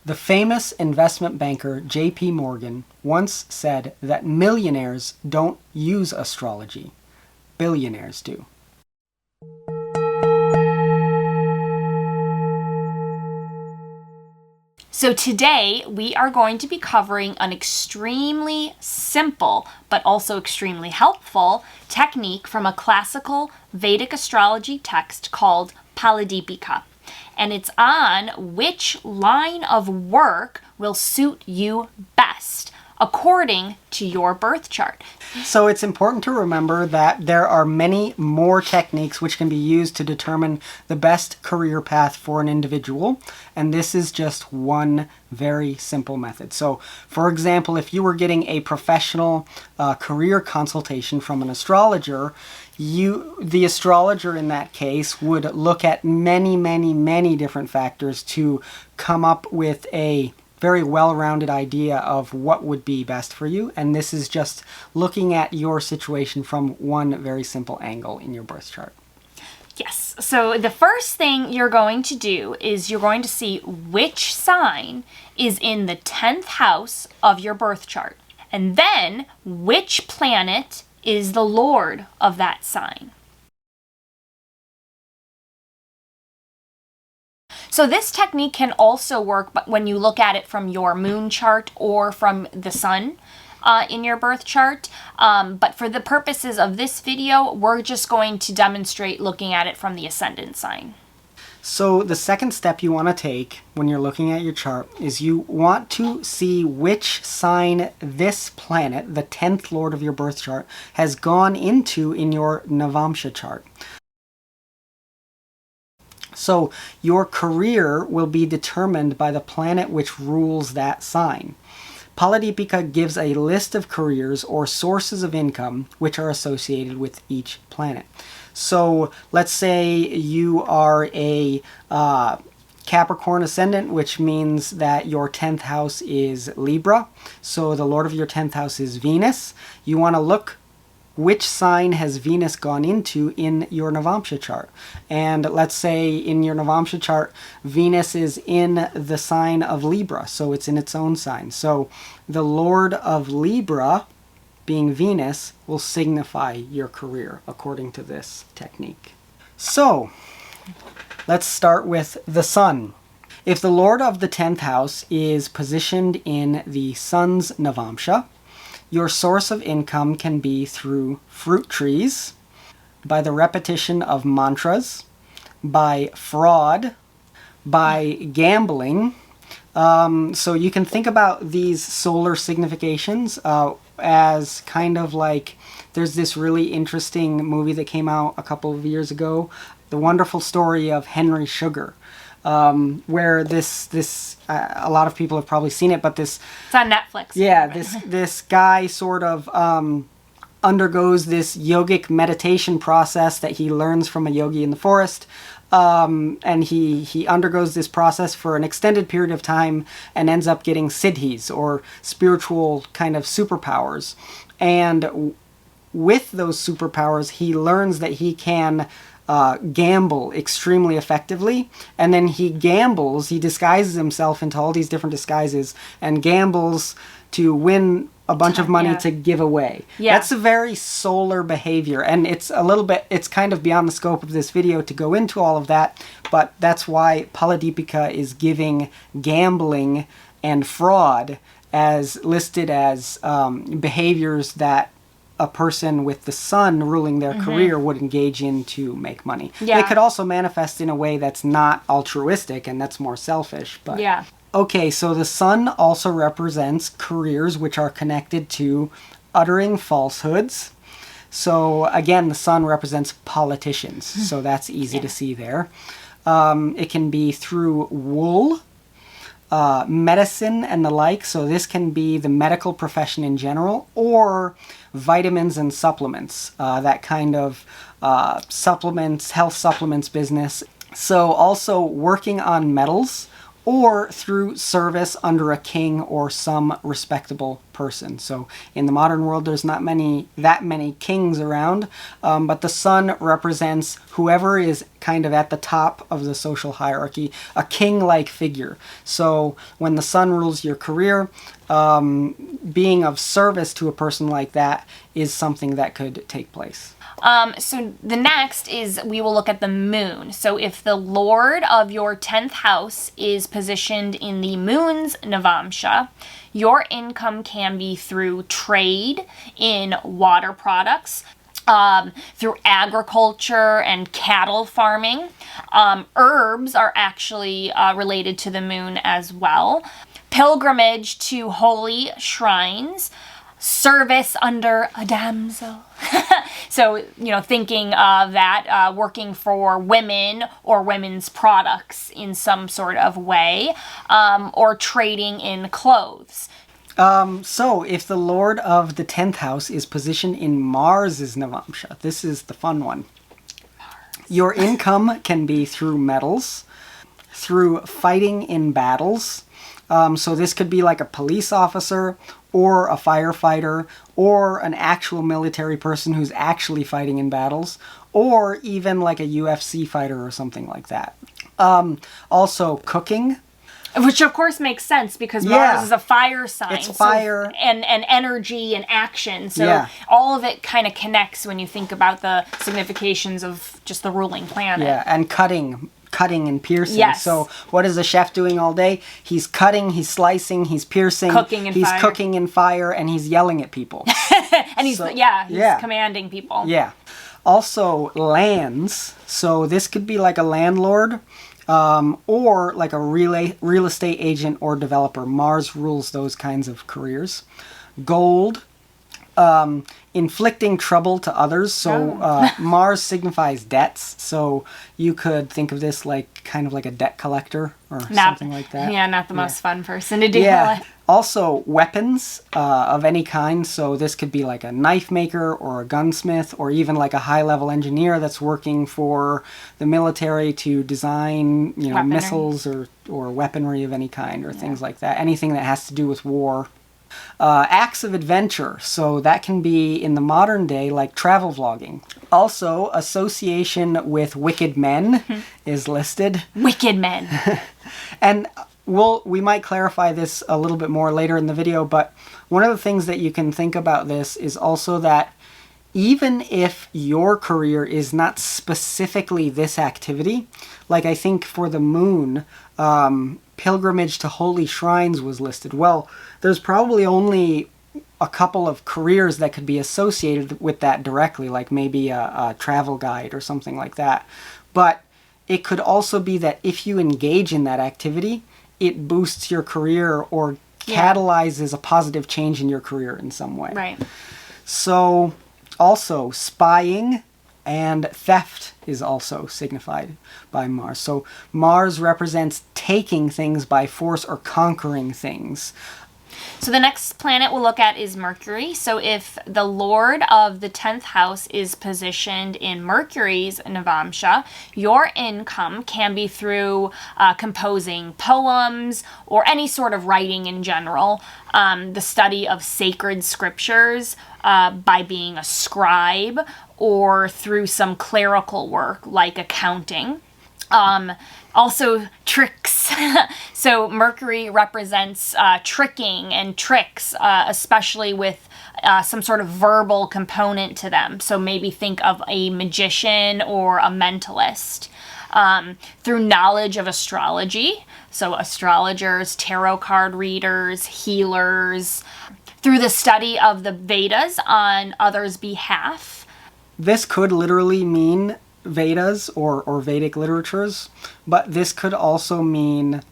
The famous investment banker J.P. Morgan once said that millionaires don't use astrology. Billionaires do. So today we are going to be covering an extremely simple but also extremely helpful technique from a classical Vedic astrology text called Phaladeepika. And it's on which line of work will suit you best according to your birth chart. So it's important to remember that there are many more techniques which can be used to determine the best career path for an individual, and this is just one very simple method. So, for example, if you were getting a professional career consultation from an astrologer, the astrologer in that case would look at many different factors to come up with a very well-rounded idea of what would be best for you, and this is just looking at your situation from one very simple angle in your birth chart. Yes, so the first thing you're going to do is you're going to see which sign is in the 10th house of your birth chart, and then which planet is the lord of that sign. So this technique can also work when you look at it from your moon chart or from the sun in your birth chart. But for the purposes of this video, we're just going to demonstrate looking at it from the ascendant sign. So the second step you want to take when you're looking at your chart is you want to see which sign this planet, the 10th lord of your birth chart, has gone into in your navamsha chart. So your career will be determined by the planet which rules that sign. Phaladeepika gives a list of careers or sources of income which are associated with each planet. So let's say you are a Capricorn ascendant, which means that your 10th house is Libra. So the lord of your 10th house is Venus. You want to look which sign has Venus gone into in your navamsha chart. And let's say in your navamsha chart, Venus is in the sign of Libra, so it's in its own sign. So the lord of Libra, being Venus, will signify your career according to this technique. So let's start with the sun. If the lord of the 10th house is positioned in the sun's navamsha, your source of income can be through fruit trees, by the repetition of mantras, by fraud, by gambling. So you can think about these solar significations as kind of like, there's this really interesting movie that came out a couple of years ago, The Wonderful Story of Henry Sugar. Where this a lot of people have probably seen it, but it's on Netflix. Yeah, this guy sort of undergoes this yogic meditation process that he learns from a yogi in the forest, and he undergoes this process for an extended period of time and ends up getting siddhis, or spiritual kind of superpowers. And with those superpowers, he learns that he can gamble extremely effectively, and then he disguises himself into all these different disguises and gambles to win a bunch of money to give away. That's a very solar behavior, and it's kind of beyond the scope of this video to go into all of that, but that's why Phaladeepika is giving gambling and fraud as listed as behaviors that a person with the sun ruling their career would engage in to make money. They could also manifest in a way that's not altruistic and that's more selfish. But okay, so the sun also represents careers which are connected to uttering falsehoods. So again, the sun represents politicians, so that's easy to see there. It can be through wool, medicine and the like, so this can be the medical profession in general, or vitamins and supplements, that kind of health supplements business. So also working on metals or through service under a king or some respectable person. So in the modern world, there's not that many kings around, but the sun represents whoever is kind of at the top of the social hierarchy, a king-like figure. So when the sun rules your career, being of service to a person like that is something that could take place. So the next is we will look at the moon. So if the lord of your 10th house is positioned in the moon's navamsha, your income can be through trade in water products, through agriculture and cattle farming. Herbs are actually related to the moon as well. Pilgrimage to holy shrines, service under a damsel. So, thinking of that, working for women or women's products in some sort of way, or trading in clothes. So if the lord of the 10th house is positioned in Mars's navamsha, this is the fun one. Your income can be through metals, through fighting in battles. So this could be like a police officer or a firefighter or an actual military person who's actually fighting in battles, or even like a UFC fighter or something like that. Also cooking. Which of course makes sense because Mars is a fire sign. It's fire. And energy and action. So Yeah. all of it kind of connects when you think about the significations of just the ruling planet. Yeah, and cutting and piercing. Yes. So what is a chef doing all day? He's cutting, he's slicing, he's piercing, he's cooking in fire, and he's yelling at people. And he's commanding people. Yeah. Also lands. So this could be like a landlord, or like a real estate agent or developer. Mars rules those kinds of careers. Gold. Inflicting trouble to others. So Mars signifies debts. So you could think of this like kind of like a debt collector or something like that. Yeah, not the most fun person to deal with. Also weapons of any kind. So this could be like a knife maker or a gunsmith or even like a high-level engineer that's working for the military to design, missiles or weaponry of any kind or things like that. Anything that has to do with war. Acts of adventure, so that can be in the modern day like travel vlogging. Also, association with wicked men is listed. Wicked men. And we might clarify this a little bit more later in the video, but one of the things that you can think about this is also that even if your career is not specifically this activity, like I think for the moon, pilgrimage to holy shrines was listed. Well, there's probably only a couple of careers that could be associated with that directly, like maybe a travel guide or something like that. But it could also be that if you engage in that activity, it boosts your career or catalyzes a positive change in your career in some way. Right. So also spying and theft is also signified by Mars. So Mars represents taking things by force or conquering things. So the next planet we'll look at is Mercury. So if the lord of the 10th house is positioned in Mercury's navamsha, your income can be through composing poems or any sort of writing in general, the study of sacred scriptures, by being a scribe, or through some clerical work like accounting. Also tricks. So Mercury represents tricking and tricks, especially with some sort of verbal component to them. So maybe think of a magician or a mentalist. Through knowledge of astrology, so astrologers, tarot card readers, healers. Through the study of the Vedas on others' behalf. This could literally mean Vedas or Vedic literatures, but this could also mean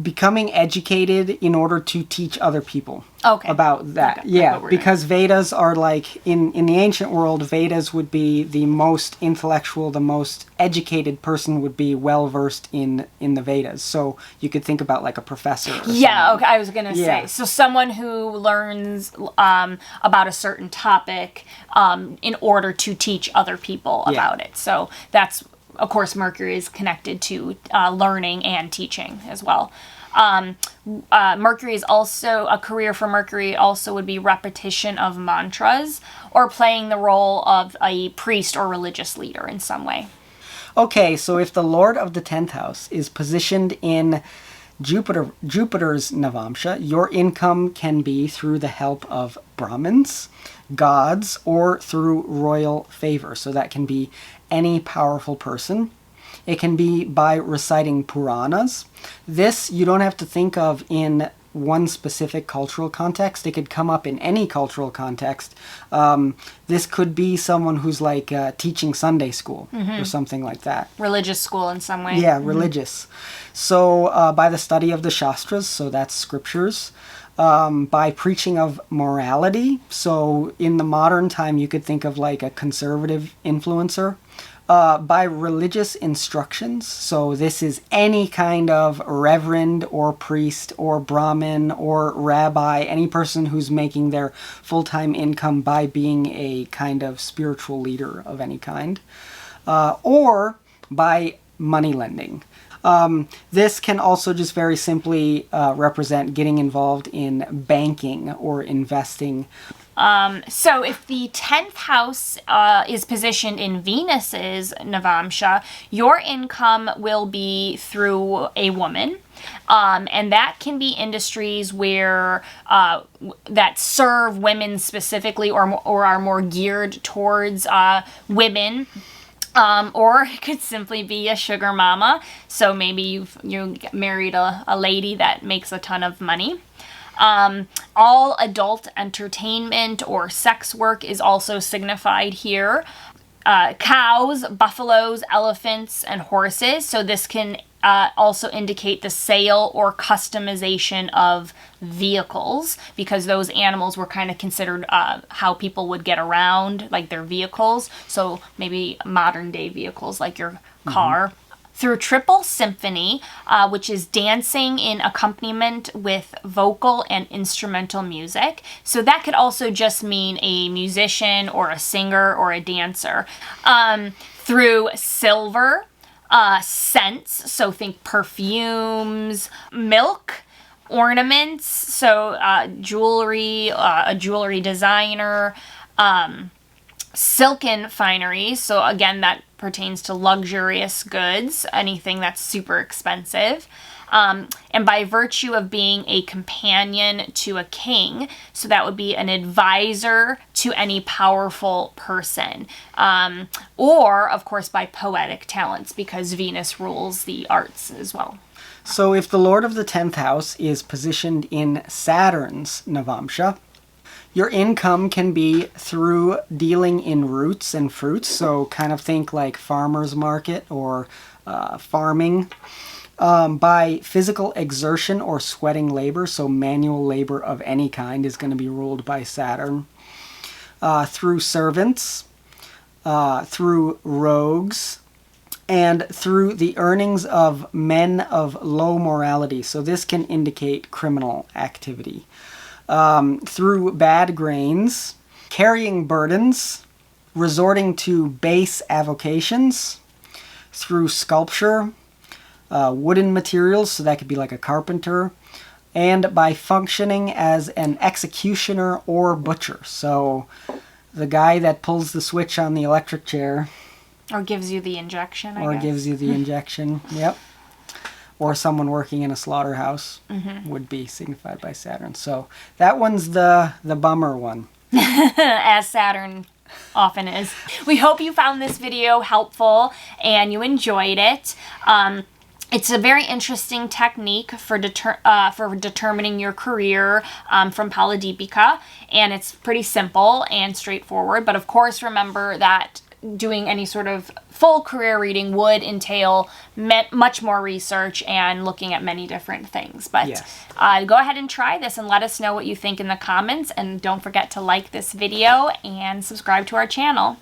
becoming educated in order to teach other people about that. Okay. Yeah, because Vedas are like, in the ancient world, Vedas would be the most intellectual, the most educated person would be well-versed in the Vedas. So you could think about like a professor. Yeah, okay, I was going to say. So someone who learns about a certain topic in order to teach other people about it. So that's, of course, Mercury is connected to learning and teaching as well. Mercury is also a career for Mercury, also would be repetition of mantras or playing the role of a priest or religious leader in some way. Okay, so if the Lord of the 10th house is positioned in Jupiter's navamsha, your income can be through the help of Brahmins, gods, or through royal favor. So that can be any powerful person. It can be by reciting Puranas. This you don't have to think of in one specific cultural context. It could come up in any cultural context. This could be someone who's like teaching Sunday school or something like that. Religious school in some way. Yeah, religious. So by the study of the Shastras, so that's scriptures. By preaching of morality. So in the modern time, you could think of like a conservative influencer. By religious instructions. So this is any kind of reverend or priest or Brahmin or rabbi, any person who's making their full-time income by being a kind of spiritual leader of any kind. Or by money lending. This can also just very simply represent getting involved in banking or investing. So if the 10th house is positioned in Venus's navamsha, your income will be through a woman. And that can be industries where that serve women specifically or are more geared towards women. Or it could simply be a sugar mama. So maybe you married a lady that makes a ton of money. All adult entertainment or sex work is also signified here. Cows, buffaloes, elephants, and horses. So this can also indicate the sale or customization of vehicles, because those animals were kind of considered how people would get around, like their vehicles. So maybe modern day vehicles like your car. Through triple symphony, which is dancing in accompaniment with vocal and instrumental music. So that could also just mean a musician or a singer or a dancer. Through silver, scents, so think perfumes, milk, ornaments, so jewelry, a jewelry designer, silken finery, so again that pertains to luxurious goods, anything that's super expensive. And by virtue of being a companion to a king, so that would be an advisor to any powerful person. Or, of course, by poetic talents, because Venus rules the arts as well. So if the Lord of the 10th house is positioned in Saturn's navamsha, your income can be through dealing in roots and fruits, so kind of think like farmer's market or farming. By physical exertion or sweating labor, so manual labor of any kind is going to be ruled by Saturn. Through servants, through rogues, and through the earnings of men of low morality. So this can indicate criminal activity. Through bad grains, carrying burdens, resorting to base avocations, through sculpture, wooden materials, so that could be like a carpenter, and by functioning as an executioner or butcher. So the guy that pulls the switch on the electric chair. Or gives you the injection, I Or guess. gives you the injection, yep. Or someone working in a slaughterhouse would be signified by Saturn. So that one's the bummer one. As Saturn often is. We hope you found this video helpful and you enjoyed it. It's a very interesting technique for determining your career from Phaladeepika, and it's pretty simple and straightforward. But of course, remember that doing any sort of full career reading would entail much more research and looking at many different things. But yes. Go ahead and try this and let us know what you think in the comments. And don't forget to like this video and subscribe to our channel.